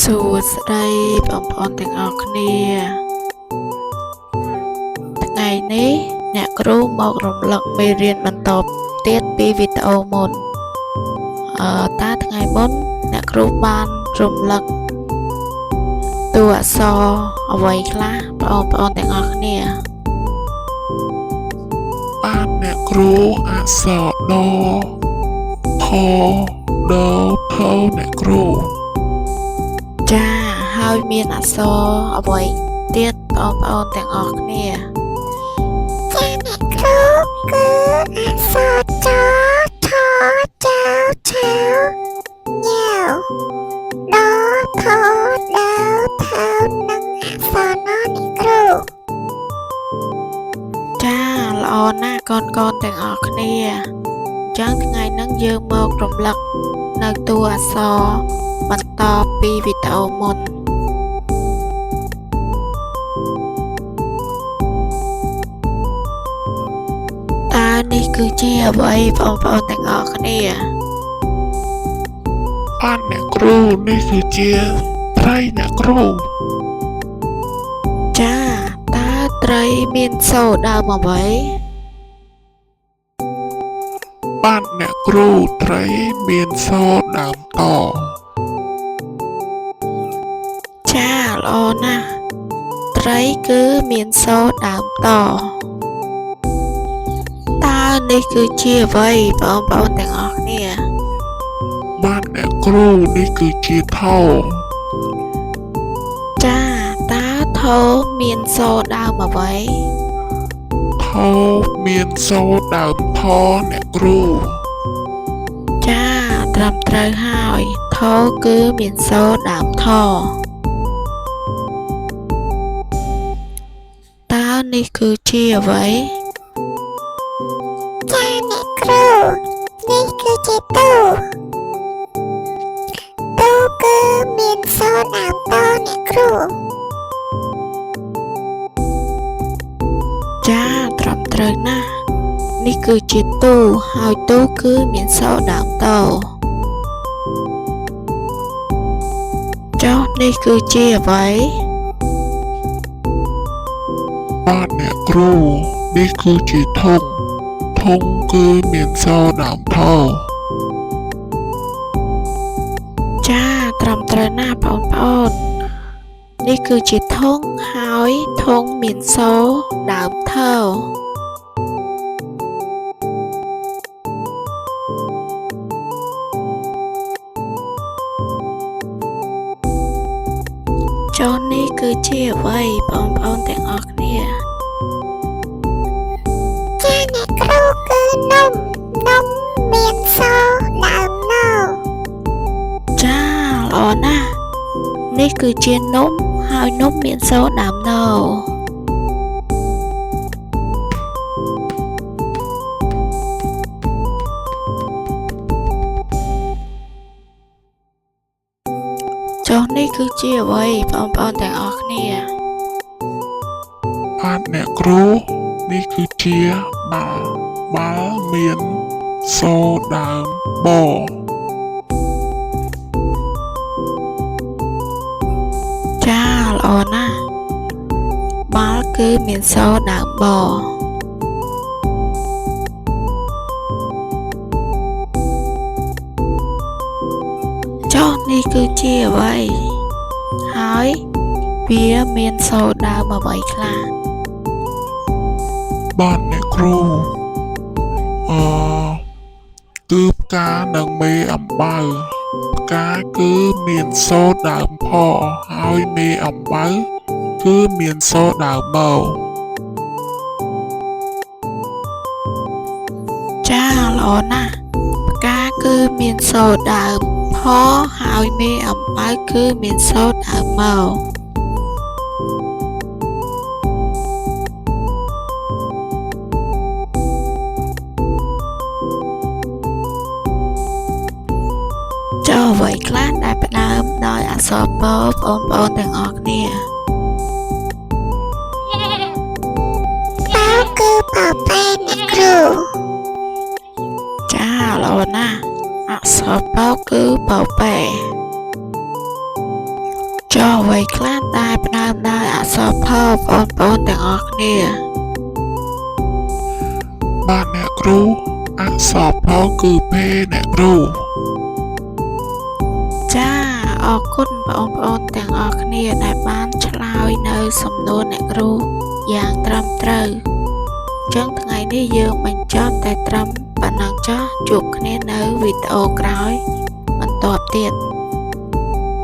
សួស្តីបងប្អូនទាំងអស់គ្នាថ្ងៃនេះអ្នកគ្រូមករំលឹកមេរៀនបន្តទៀតពីវីដេអូមុនតើថ្ងៃមុនអ្នកគ្រូបានរំលឹកតួអក្សរអ្វីខ្លះបងប្អូនទាំងអស់គ្នាបានអ្នកគ្រូអក្សរដថដថអ្នកគ្រូចាហើយមានអក្សរអ្វីទៀតបងប្អូនទាំងអស់គ្នាចាអ្នកគ្រូគឺអក្សរចថចៅឆៅញ៉ៅដថដថនិងអក្សរណអ្នកគ្រូចាល្អណាស់កូនទាំងអស់គ្នាអញ្ចឹងថ្ងៃនេះយើងមករំលឹកនៅតួអក្សរបន្តពីវីដេអូមុនតើនេះគឺជាអ្វីបងប្អូនទាំងអស់គ្នាបានអ្នកគ្រូនេះគឺជាត្រីអ្នកគ្រូចាតើត្រីមានសូរដើមអ្វីបានអ្នកគ្រូត្រីមានសូរដើមតចាល្អណាស់ត្រីគឺមានសូរដើមតតើនេះគឺជាអ្វីបងប្អូនទាំងអស់គ្នាបានអ្នកគ្រូនេះគឺជាថចាតើថមានសូរដើមអ្វីថមានសូរដើមថអ្នកគ្រូចាត្រឹមត្រូវហើយថគឺមានសូរដើមថតើនេះគឺជាអ្វីចាអ្នកគ្រូនេះគឺជាទូគឺមានសូរដើមតអ្នកគ្រូចាត្រឹមត្រូវណាស់នេះគឺជាទូហើយទូគឺមានសូរដើមតចុះនេះគឺជាអ្វីបានអ្នកគ្រូនេះគឺជាធុងគឺមានសូរដើមថចាត្រឹមត្រូវណាស់បងប្អូននេះគឺជាធុងហើយធុងមានសូរដើមថចុះនេះគឺជាអ្វីបងប្អូនទាំងអស់គ្នាចាអ្នកគ្រូគឺនំមានសូរដើមណៅចាល្អណាស់នេះគឺជានំហើយនំមានសូរដើមណៅចុះនេះគឺជាអ្វីបងប្អូនទាំងអស់គ្នាបានអ្នកគ្រូនេះគឺជាបាល់មានសូរដើមបចាល្អណាស់បាល់គឺមានសូរដើមបចុះនេះគឺជាអ្វីហើយវាមានសូរដើមអ្វីខ្លះបានអ្នកគ្រូគឺផ្កានិងមេអំបៅផ្កាគឺមានសូរដើមផហើយមេអំបៅគឺមានសូរដើមម៉ូចាល្អណាស់ផ្កាគឺមានសូរដើមផហើយមេអំបៅគឺមានសូរដើមម៉ូចុះអ្វីខ្លះដែលផ្ដើមដោយអក្សរពោបងប្អូនទាំងអស់គ្នាប៉ៅគឺប៉ៅប៉ែអ្នកគ្រូចាល្អណាស់អក្សរពោគឺបោប៉ែ ចុះអ្វីខ្លះដែលផ្ដើមដោយអក្សរផបងប្អូនទាំងអស់គ្នា បាទអ្នកគ្រូអក្សរផគឺពេអ្នកគ្រូ ចាអរគុណបងប្អូនទាំងអស់គ្នាដែលបានឆ្លើយនៅសំណួរអ្នកគ្រូយ៉ាងត្រឹមត្រូវអញ្ចឹងថ្ងៃនេះយើងបញ្ចប់តែត្រឹមប៉ុណ្ណឹងចុះជួបគ្នានៅវីដេអូក្រោយបន្តទៀត